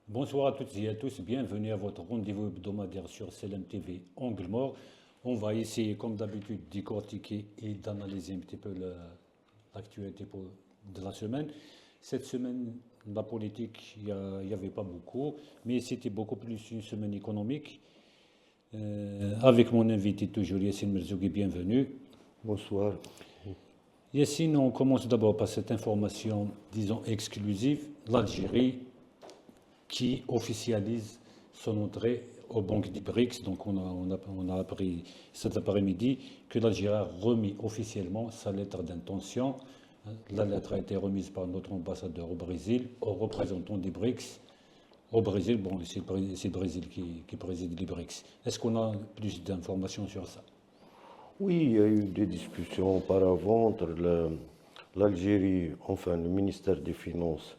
Bonsoir à toutes et à tous, bienvenue à votre rendez-vous hebdomadaire sur CLM TV Angle Mort. On va essayer, comme d'habitude, de décortiquer et d'analyser un petit peu l'actualité de la semaine. Cette semaine, la politique, il n'y avait pas beaucoup, mais c'était beaucoup plus une semaine économique. Avec mon invité toujours, Yassine Merzougui, bienvenue. Bonsoir. Yassine, on commence d'abord par cette information, disons, exclusive. L'Algérie qui officialise son entrée aux banques des BRICS. Donc on a appris cet après-midi que l'Algérie a remis officiellement sa lettre d'intention. La lettre a été remise par notre ambassadeur au Brésil, aux représentants des BRICS. Au Brésil, bon, c'est le Brésil qui préside les BRICS. Est-ce qu'on a plus d'informations sur ça? Oui, il y a eu des discussions auparavant entre l'Algérie, enfin le ministère des Finances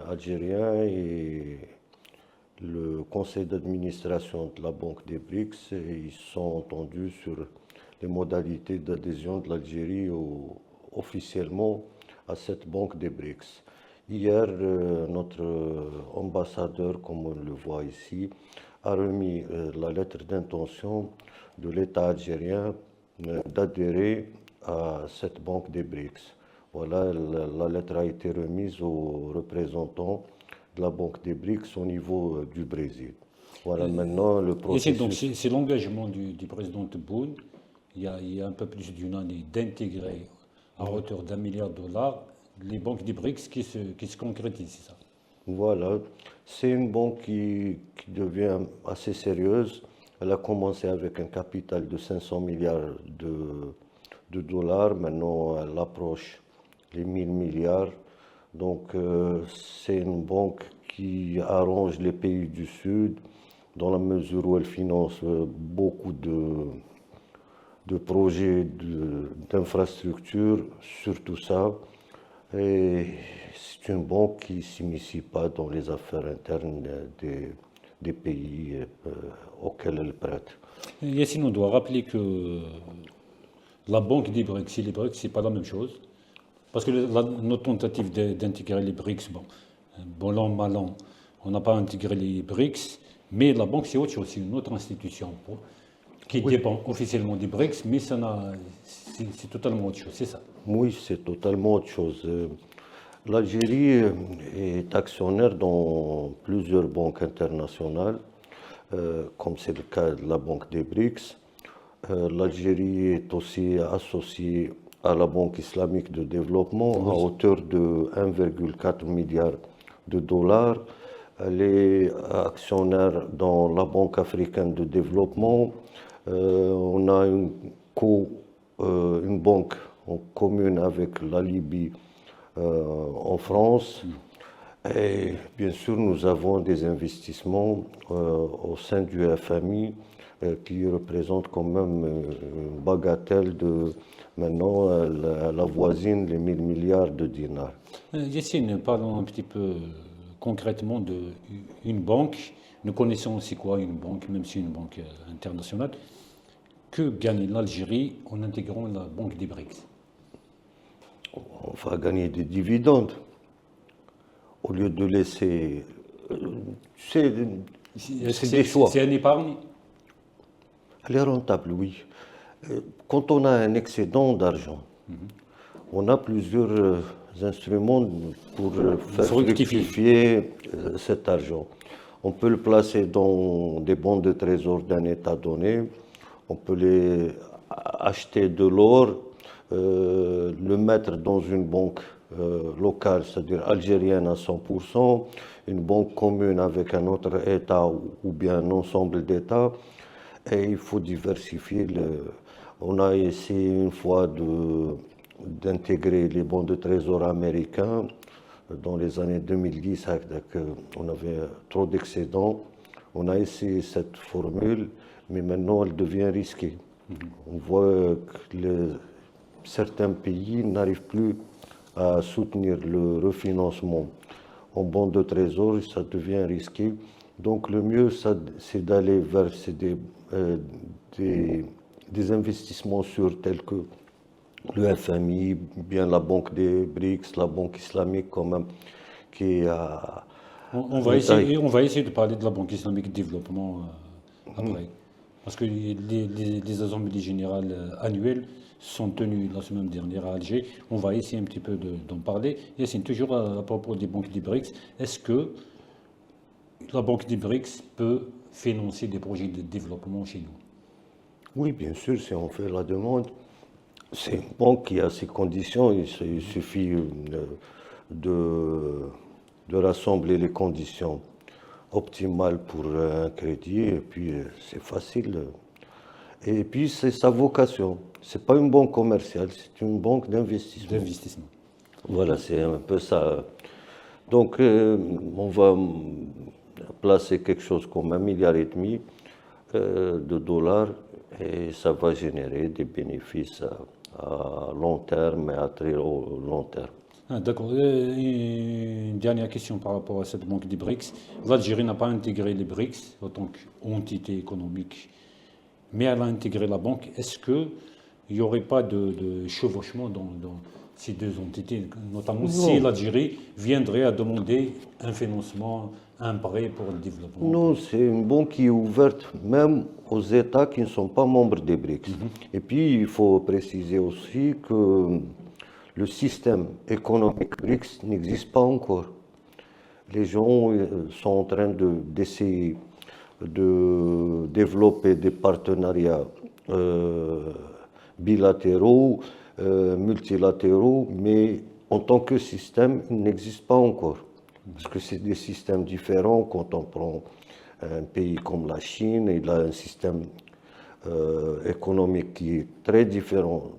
algérien et le conseil d'administration de la Banque des BRICS. Et ils se sont entendus sur les modalités d'adhésion de l'Algérie officiellement à cette Banque des BRICS. Hier, notre ambassadeur, comme on le voit ici, a remis la lettre d'intention de l'État algérien d'adhérer à cette banque des BRICS. Voilà, la lettre a été remise aux représentants de la banque des BRICS au niveau du Brésil. Voilà, maintenant le Et c'est donc processus. c'est l'engagement du président Tebboune, il y a un peu plus d'une année, d'intégrer à hauteur d'1 milliard de dollars les banques des BRICS qui se concrétisent, c'est ça? Voilà, c'est une banque qui devient assez sérieuse. Elle a commencé avec un capital de 500 milliards de dollars. Maintenant, elle approche les 1000 milliards. Donc, c'est une banque qui arrange les pays du Sud dans la mesure où elle finance beaucoup de projets d'infrastructures, surtout ça. Et c'est une banque qui ne s'initie pas dans les affaires internes des pays auxquels elle prête. Yacine, on doit rappeler que la banque des BRICS et les BRICS, c'est pas la même chose. Parce que notre tentative d'intégrer les BRICS, bon an, mal an, on n'a pas intégré les BRICS, mais la banque, c'est autre chose, c'est une autre institution qui Oui, dépend officiellement des BRICS, mais c'est totalement autre chose, c'est ça. oui, c'est totalement autre chose. L'Algérie est actionnaire dans plusieurs banques internationales, comme c'est le cas de la Banque des BRICS. L'Algérie est aussi associée à la Banque islamique de développement à Oui. hauteur de 1,4 milliard de dollars. Elle est actionnaire dans la Banque africaine de développement. On a une banque en commune avec la Libye en France. Et bien sûr, nous avons des investissements au sein du FMI qui représentent quand même une bagatelle de maintenant la voisine les 1000 milliards de dinars. Yacine, parlons un petit peu concrètement d'une banque. Nous connaissons aussi quoi une banque, même si une banque internationale. Que gagne l'Algérie en intégrant la banque des BRICS? On va gagner des dividendes au lieu de laisser. euh, C'est Est-ce que c'est des choix. c'est un épargne? Elle est rentable, oui. Quand on a un excédent d'argent, on a plusieurs instruments pour Il faire faut rectifier. fructifier cet argent. On peut le placer dans des bons de trésor d'un État donné. On peut acheter de l'or, le mettre dans une banque locale, c'est-à-dire algérienne à 100%, une banque commune avec un autre État ou bien un ensemble d'États. Et il faut diversifier. On a essayé une fois d'intégrer les bons de trésor américains dans les années 2010, on avait trop d'excédents. On a essayé cette formule, mais maintenant elle devient risquée. On voit que certains pays n'arrivent plus à soutenir le refinancement en bons de trésor, ça devient risqué. Donc le mieux, c'est d'aller vers des investissements sûrs tels que le FMI, bien la Banque des BRICS, la Banque islamique quand même, qui a On va essayer de parler de la Banque islamique de développement après. Parce que les assemblées générales annuelles sont tenues la semaine dernière à Alger. On va essayer un petit peu d'en parler. Et c'est toujours à propos des banques des BRICS. Est-ce que la Banque des BRICS peut financer des projets de développement chez nous? Oui, bien sûr, si on fait la demande, c'est une banque qui a ses conditions. Il suffit de rassembler les conditions optimales pour un crédit, et puis c'est facile. Et puis c'est sa vocation. C'est pas une banque commerciale, c'est une banque d'investissement. D'investissement. Voilà, c'est un peu ça. Donc, on va placer quelque chose comme 1,5 milliard de dollars, et ça va générer des bénéfices à long terme et à très long terme. Ah, d'accord. Une dernière question par rapport à cette banque des BRICS. L'Algérie n'a pas intégré les BRICS en tant qu'entité économique, mais elle a intégré la banque. Est-ce qu'il n'y aurait pas de chevauchement dans ces deux entités, notamment si l'Algérie viendrait à demander un financement, un prêt pour le développement? Non, c'est une banque qui est ouverte même aux États qui ne sont pas membres des BRICS. Et puis, il faut préciser aussi que le système économique BRICS n'existe pas encore. Les gens sont en train d'essayer de développer des partenariats bilatéraux, multilatéraux, mais en tant que système, il n'existe pas encore. Parce que c'est des systèmes différents. Quand on prend un pays comme la Chine, il a un système économique qui est très différent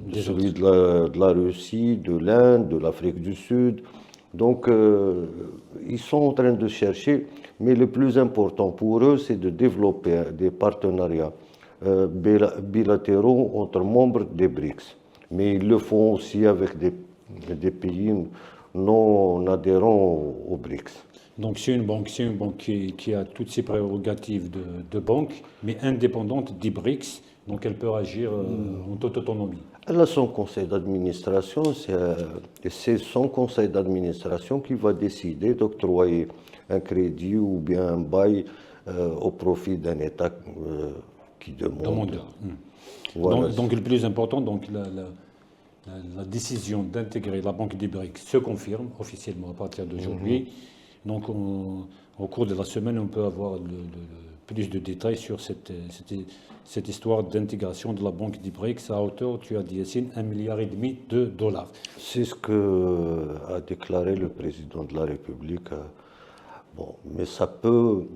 de celui de la Russie, de l'Inde, de l'Afrique du Sud. Donc, ils sont en train de chercher, mais le plus important pour eux, c'est de développer des partenariats bilatéraux entre membres des BRICS. Mais ils le font aussi avec des pays non adhérents aux BRICS. Donc c'est une banque qui a toutes ses prérogatives de banque, mais indépendante des BRICS, donc elle peut agir en toute autonomie. Elle a son conseil d'administration, et c'est son conseil d'administration qui va décider d'octroyer un crédit ou bien un bail au profit d'un État qui demande. Voilà. Donc le plus important, donc la décision d'intégrer la banque des BRICS se confirme officiellement à partir d'aujourd'hui. Donc, au cours de la semaine, on peut avoir plus de détails sur cette histoire d'intégration de la banque des BRICS à hauteur, tu as dit, Yassine, 1,5 milliard de dollars. C'est ce que a déclaré le président de la République. Bon, mais ça peut...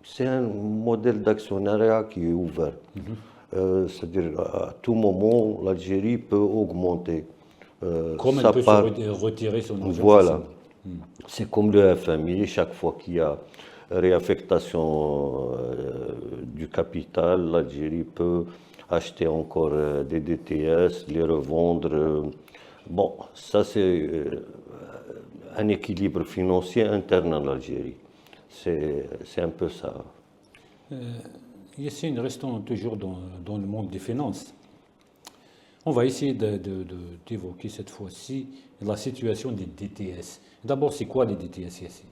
C'est un modèle d'actionnariat qui est ouvert. C'est-à-dire, à tout moment, l'Algérie peut augmenter. Comme elle peut se retirer son argent. Voilà. C'est comme le FMI, chaque fois qu'il y a réaffectation du capital, l'Algérie peut acheter encore des DTS, les revendre. Bon, ça c'est un équilibre financier interne à l'Algérie. C'est un peu ça. Yassine, restons toujours dans le monde des finances. On va essayer d'évoquer cette fois-ci la situation des DTS. D'abord, c'est quoi les DTS, Yassine?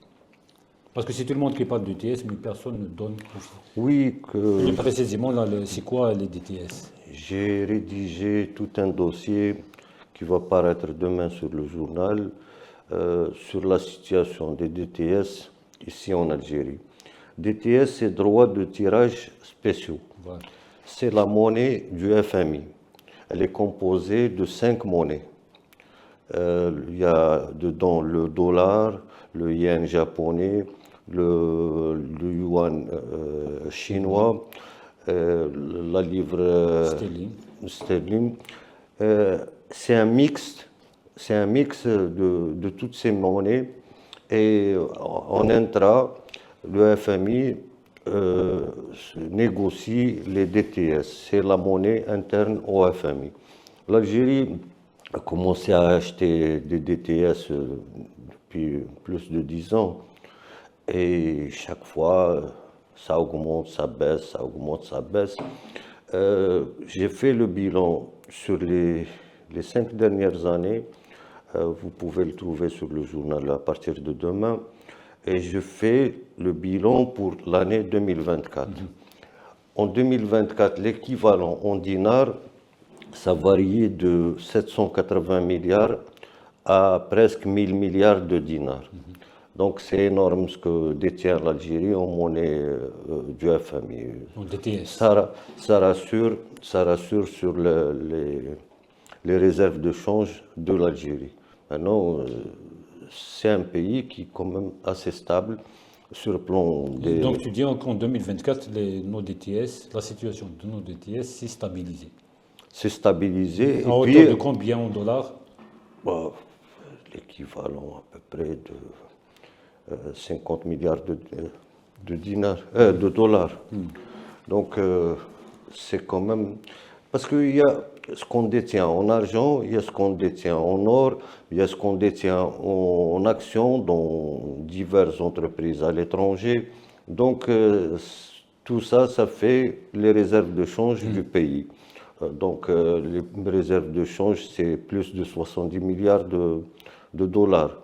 Parce que c'est tout le monde qui parle de DTS, mais personne ne donne. Oui, plus précisément, c'est quoi les DTS? J'ai rédigé tout un dossier qui va paraître demain sur le journal sur la situation des DTS ici en Algérie. DTS, c'est droits de tirage spéciaux. Voilà. C'est la monnaie du FMI. Elle est composée de 5 monnaies. Il y a dedans le dollar, le yen japonais, le yuan chinois, la livre sterling. C'est un mix de toutes ces monnaies. Et en intra, le FMI négocie les DTS. C'est la monnaie interne au FMI. L'Algérie a commencé à acheter des DTS depuis plus de 10 ans. Et chaque fois, ça augmente, ça baisse, ça augmente, ça baisse. J'ai fait le bilan sur les 5 dernières années. Vous pouvez le trouver sur le journal à partir de demain. Et je fais le bilan pour l'année 2024. En 2024, l'équivalent en dinars, ça variait de 780 milliards à presque 1000 milliards de dinars. Donc c'est énorme ce que détient l'Algérie en monnaie du FMI. Donc DTS. Ça rassure sur les réserves de change de l'Algérie. Maintenant, c'est un pays qui est quand même assez stable sur le plan des... Donc tu dis qu'en 2024, nos DTS, la situation de nos DTS s'est stabilisée. C'est stabilisé. En hauteur de combien en dollars? Bah, l'équivalent à peu près de 50 milliards de dinars, de dollars. Donc c'est quand même... Parce qu'il y a ce qu'on détient en argent, il y a ce qu'on détient en or, il y a ce qu'on détient en actions dans diverses entreprises à l'étranger. Donc tout ça, ça fait les réserves de change du pays. Donc les réserves de change, c'est plus de 70 milliards de dollars.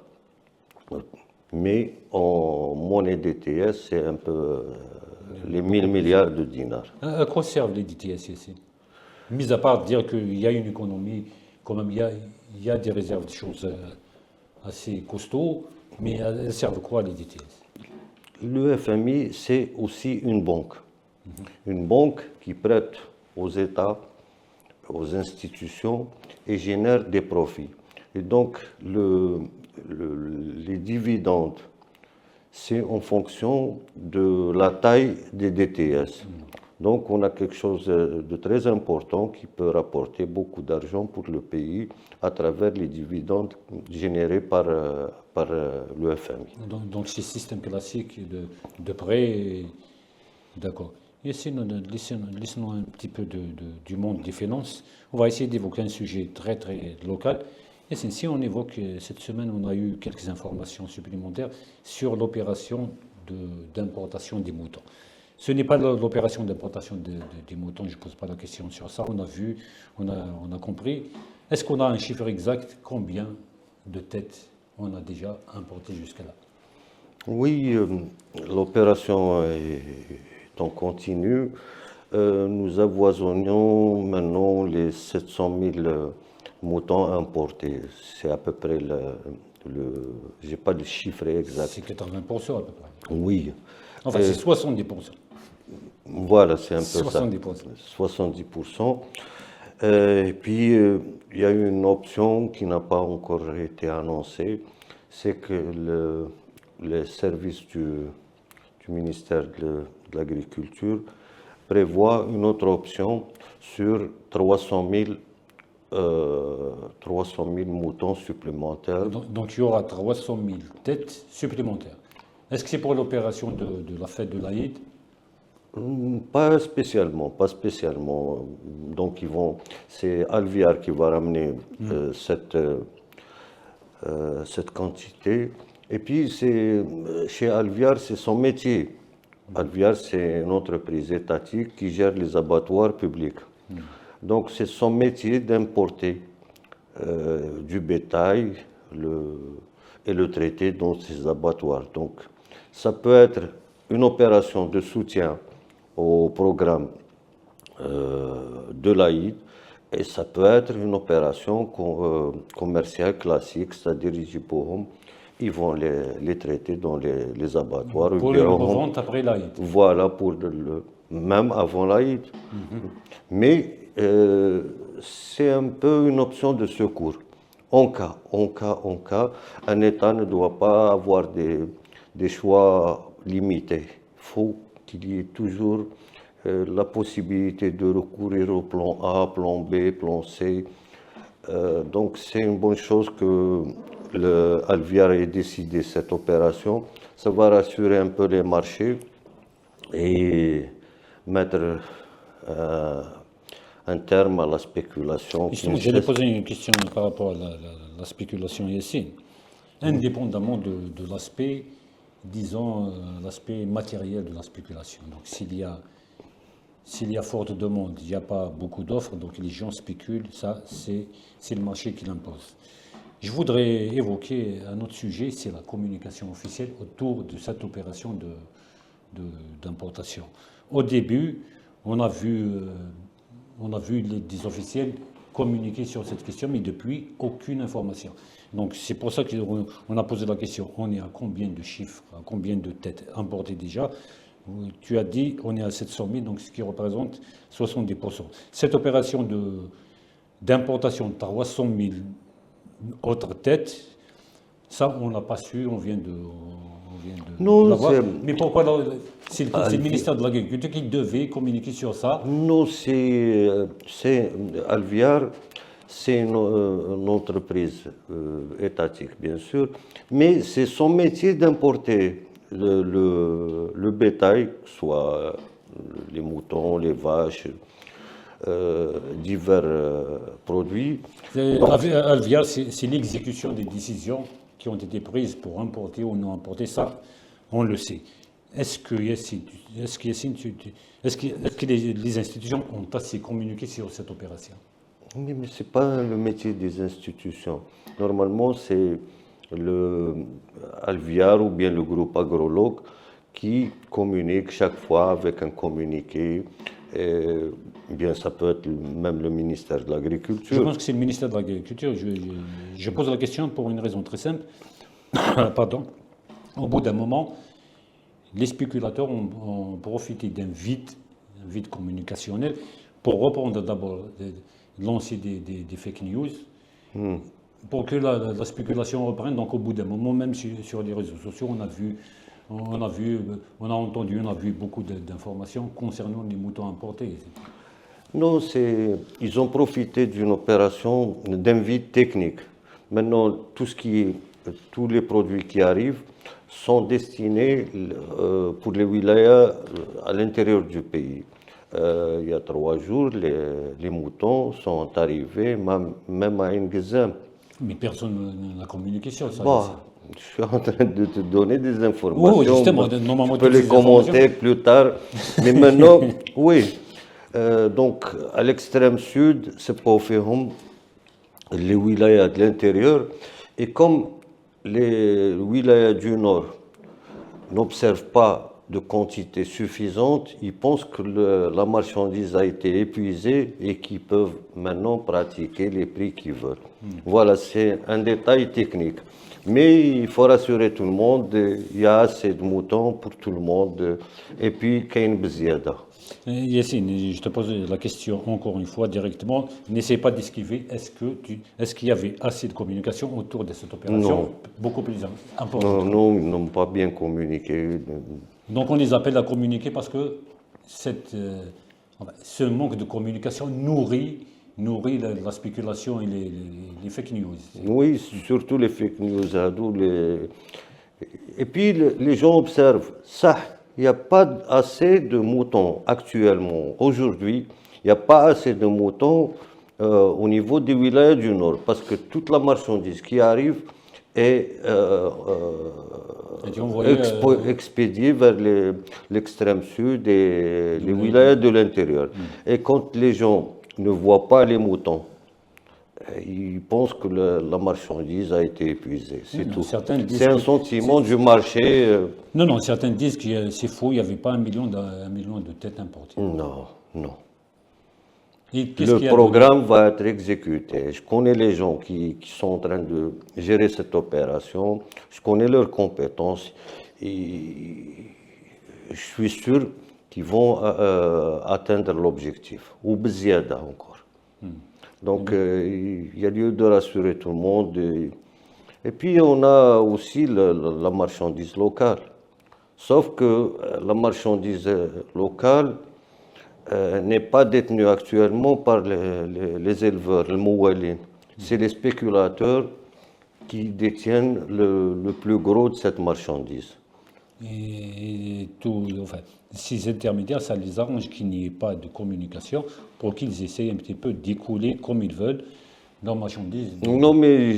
Mais en monnaie DTS, c'est un peu les 1000 milliards de dinars. À quoi servent les DTS ici? Mis à part dire qu'il y a une économie, quand même, il y a des réserves de choses assez costauds, mais elles servent quoi les DTS? Le FMI, c'est aussi une banque. Une banque qui prête aux États, aux institutions et génère des profits. Et donc, les dividendes, c'est en fonction de la taille des DTS. Donc, on a quelque chose de très important qui peut rapporter beaucoup d'argent pour le pays à travers les dividendes générés par le FMI. Donc, c'est système classique de prêt, d'accord. Et sinon, laissons un petit peu du monde des finances. On va essayer d'évoquer un sujet très, très local. Et si on évoque, cette semaine, on a eu quelques informations supplémentaires sur l'opération d'importation des moutons. Ce n'est pas l'opération d'importation des moutons, je ne pose pas la question sur ça. On a vu, on a compris. Est-ce qu'on a un chiffre exact? Combien de têtes on a déjà importées jusqu'à là? Oui, l'opération est en continu. Nous avoisonnons maintenant les 700 000 moutons importés. C'est à peu près je n'ai pas de chiffre exact. C'est 80% à peu près. Oui. Enfin, c'est 70%. Voilà, c'est un peu 70%. ça. 70%. Et puis, il y a une option qui n'a pas encore été annoncée, c'est que les services du ministère de l'Agriculture prévoient une autre option sur 300 000 moutons supplémentaires. Donc il y aura 300 000 têtes supplémentaires. Est-ce que c'est pour l'opération de la fête de l'Aïd? Pas spécialement, pas spécialement. Donc c'est Alviar qui va ramener cette quantité. Et puis chez Alviar, c'est son métier. Alviar, c'est une entreprise étatique qui gère les abattoirs publics. Donc c'est son métier d'importer du bétail et le traiter dans ces abattoirs. Donc ça peut être une opération de soutien au programme de l'Aïd et ça peut être une opération commerciale classique, c'est-à-dire ils vont les traiter dans les abattoirs. Pour le revente après l'Aïd. Voilà, même avant l'Aïd. Mais c'est un peu une option de secours. En cas, un État ne doit pas avoir des choix limités. Il faut qu'il y ait toujours la possibilité de recourir au plan A, plan B, plan C. Donc c'est une bonne chose que Alviar ait décidé cette opération. Ça va rassurer un peu les marchés et mettre un terme à la spéculation. J'allais poser une question par rapport à la spéculation ici. Indépendamment de l'aspect, disons, l'aspect matériel de la spéculation. Donc s'il y a forte demande, il n'y a pas beaucoup d'offres, donc les gens spéculent, ça c'est le marché qui l'impose. Je voudrais évoquer un autre sujet, c'est la communication officielle autour de cette opération d'importation. Au début, on a vu des officiels communiquer sur cette question, mais depuis, aucune information. Donc c'est pour ça qu'on a posé la question, on est à combien de chiffres, à combien de têtes importées déjà? Tu as dit on est à 700 000, donc ce qui représente 70%. Cette opération d'importation de 300 000 autres têtes, ça on n'a pas su, on vient de Non, l'avoir. c'est Mais pourquoi c'est le ministère de l'Agriculture qui devait communiquer sur ça? non, c'est Alviar, c'est une entreprise étatique, bien sûr, mais c'est son métier d'importer le bétail, soit les moutons, les vaches, divers produits. Alviar, c'est l'exécution des décisions qui ont été prises pour importer ou non importer, ça, on le sait. Est-ce que, Yassine, les institutions ont assez communiqué sur cette opération? Oui, mais ce n'est pas le métier des institutions. Normalement, c'est le Alviar ou bien le groupe agrologue qui communique chaque fois avec un communiqué. Bien, ça peut être même le ministère de Je l'Agriculture. pense que c'est le ministère de l'Agriculture. Je pose la question pour une raison très simple. Pardon. Au bout d'un moment, les spéculateurs ont profité d'un vide communicationnel pour reprendre d'abord, lancer des fake news, pour que la spéculation reprenne. Donc au bout d'un moment, même sur les réseaux sociaux, on a entendu, on a vu beaucoup d'informations concernant les moutons importés. Non, ils ont profité d'une opération d'un vide technique. Maintenant, tous les produits qui arrivent sont destinés pour les wilayas à l'intérieur du pays. Il y a 3 jours, les moutons sont arrivés même à Ingezem. Mais personne n'a communiqué sur ça. Bon, je suis en train de te donner des informations. Oui, justement, normalement, tu peux les commenter plus tard. Mais maintenant, oui. Donc, à l'extrême sud, c'est pas Pofehom, les wilayas de l'intérieur. Et comme les wilayas du nord n'observent pas de quantité suffisante, ils pensent que la marchandise a été épuisée et qu'ils peuvent maintenant pratiquer les prix qu'ils veulent. Voilà, c'est un détail technique. Mais il faut rassurer tout le monde, il y a assez de moutons pour tout le monde. Et puis, qu'il y a une bziada. Yassine, je te pose la question encore une fois directement. N'essaie pas d'esquiver. Est-ce qu'il y avait assez de communication autour de cette opération beaucoup plus importante? Non, ils n'ont pas bien communiqué. Donc on les appelle à communiquer parce que ce manque de communication nourrit la spéculation et les fake news. Oui, surtout les fake news. Et puis les gens observent ça. Il n'y a pas assez de moutons actuellement. Aujourd'hui, il n'y a pas assez de moutons au niveau des wilayas du Nord parce que toute la marchandise qui arrive est expédiée vers l'extrême sud et les wilayas de l'intérieur. Et quand les gens ne voient pas les moutons, ils pensent que la marchandise a été épuisée. C'est tout. C'est un sentiment du marché. Non, certains disent que c'est faux, il n'y avait pas un million de têtes importées. Non. Et le programme va être exécuté. Je connais les gens qui sont en train de gérer cette opération. Je connais leurs compétences. Et je suis sûr qu'ils vont atteindre l'objectif. Ou bziada encore. Donc, il y a lieu de rassurer tout le monde. Et puis, on a aussi la marchandise locale. Sauf que la marchandise locale n'est pas détenue actuellement par les éleveurs, les mouwalines. C'est les spéculateurs qui détiennent le plus gros de cette marchandise. Et ces intermédiaires, ça les arrange qu'il n'y ait pas de communication pour qu'ils essayent un petit peu d'écouler comme ils veulent leurs marchandises. Non, mais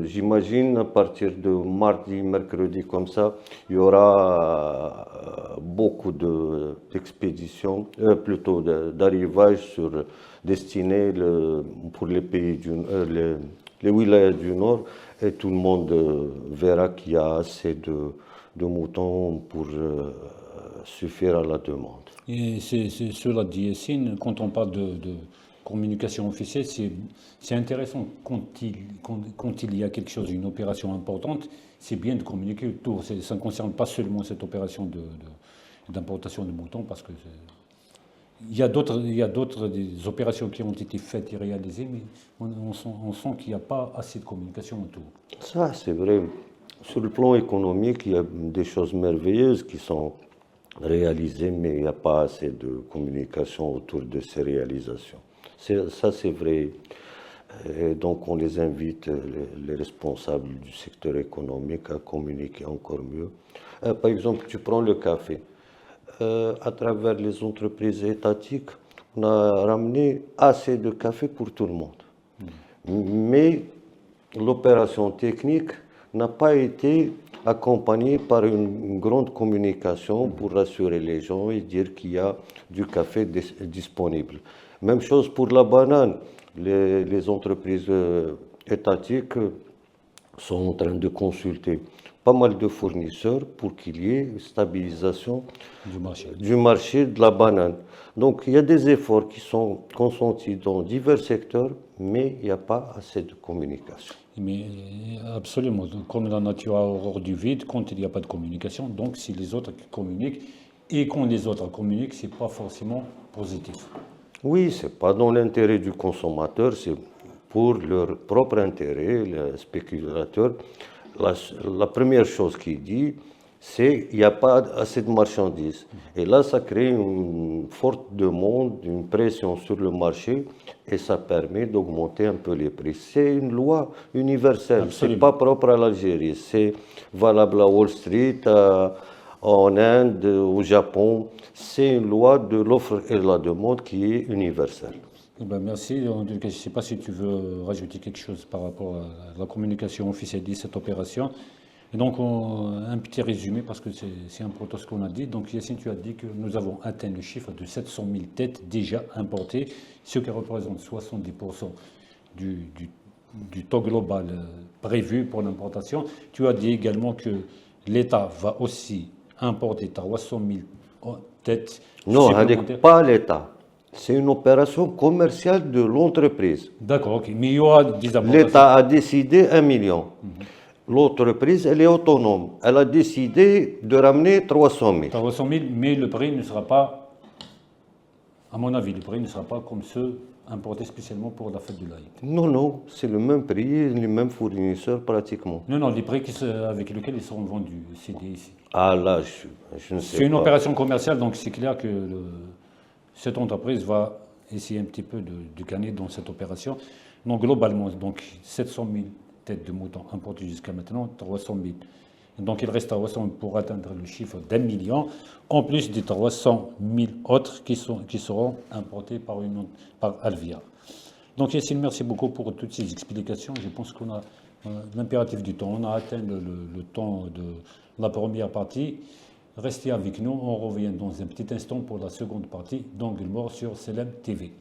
j'imagine à partir de mardi, mercredi, comme ça, il y aura beaucoup d'expéditions, plutôt d'arrivages destinés pour les pays les wilayas du nord, et tout le monde verra qu'il y a assez de moutons pour suffire à la demande. Et cela dit, Yassine, quand on parle de communication officielle, c'est intéressant quand il y a quelque chose, une opération importante, c'est bien de communiquer autour. Ça ne concerne pas seulement cette opération d'importation de moutons, parce que il y a d'autres des opérations qui ont été faites et réalisées, mais on sent qu'il n'y a pas assez de communication autour. Ça, c'est vrai. Sur le plan économique, il y a des choses merveilleuses qui sont réalisées, mais il n'y a pas assez de communication autour de ces réalisations. Ça, c'est vrai. Et donc, on les invite, les responsables du secteur économique, à communiquer encore mieux. Par exemple, tu prends le café. À travers les entreprises étatiques, on a ramené assez de café pour tout le monde. Mais l'opération technique n'a pas été accompagnée par une grande communication pour rassurer les gens et dire qu'il y a du café disponible. Même chose pour la banane. Les entreprises étatiques sont en train de consulter pas mal de fournisseurs pour qu'il y ait une stabilisation du marché de la banane. Donc il y a des efforts qui sont consentis dans divers secteurs, mais il n'y a pas assez de communication. Mais absolument, comme la nature a horreur du vide, quand il n'y a pas de communication, donc si les autres communiquent, et quand les autres communiquent, ce n'est pas forcément positif. Oui, ce n'est pas dans l'intérêt du consommateur, c'est pour leur propre intérêt, les spéculateurs. La première chose qu'il dit, c'est qu'il n'y a pas assez de marchandises. Et là, ça crée une forte demande, une pression sur le marché, et ça permet d'augmenter un peu les prix. C'est une loi universelle, ce n'est pas propre à l'Algérie, c'est valable à Wall Street, en Inde, au Japon. C'est une loi de l'offre et de la demande qui est universelle. Eh ben merci. Je ne sais pas si tu veux rajouter quelque chose par rapport à la communication officielle de cette opération. Et donc, un petit résumé, parce que c'est important ce qu'on a dit. Donc, Yassine, tu as dit que nous avons atteint le chiffre de 700 000 têtes déjà importées, ce qui représente 70% du taux global prévu pour l'importation. Tu as dit également que l'État va aussi importer 300 000 têtes supplémentaires. Non, pas l'État. C'est une opération commerciale de l'entreprise. D'accord, ok. Mais il y aura des importations. L'État a décidé 1 million. L'entreprise, elle est autonome. Elle a décidé de ramener 300 000. 300 000, mais le prix ne sera pas, à mon avis, le prix ne sera pas comme ceux importés spécialement pour la fête de l'Aïd. Non, c'est le même prix, les mêmes fournisseurs pratiquement. Non, les prix avec lesquels ils seront vendus, c'est ici. Ah là, je ne sais pas. C'est une opération commerciale, donc c'est clair que cette entreprise va essayer un petit peu de gagner dans cette opération. Donc globalement, donc 700 000 têtes de moutons importées jusqu'à maintenant, 300 000. Donc il reste 300 000 pour atteindre le chiffre d'1 million, en plus des 300 000 autres qui seront importés par Alvia. Donc Yassine, merci beaucoup pour toutes ces explications. Je pense qu'on a l'impératif du temps. On a atteint le temps de la première partie. Restez avec nous, on revient dans un petit instant pour la seconde partie d'Angle Mort sur Selem TV.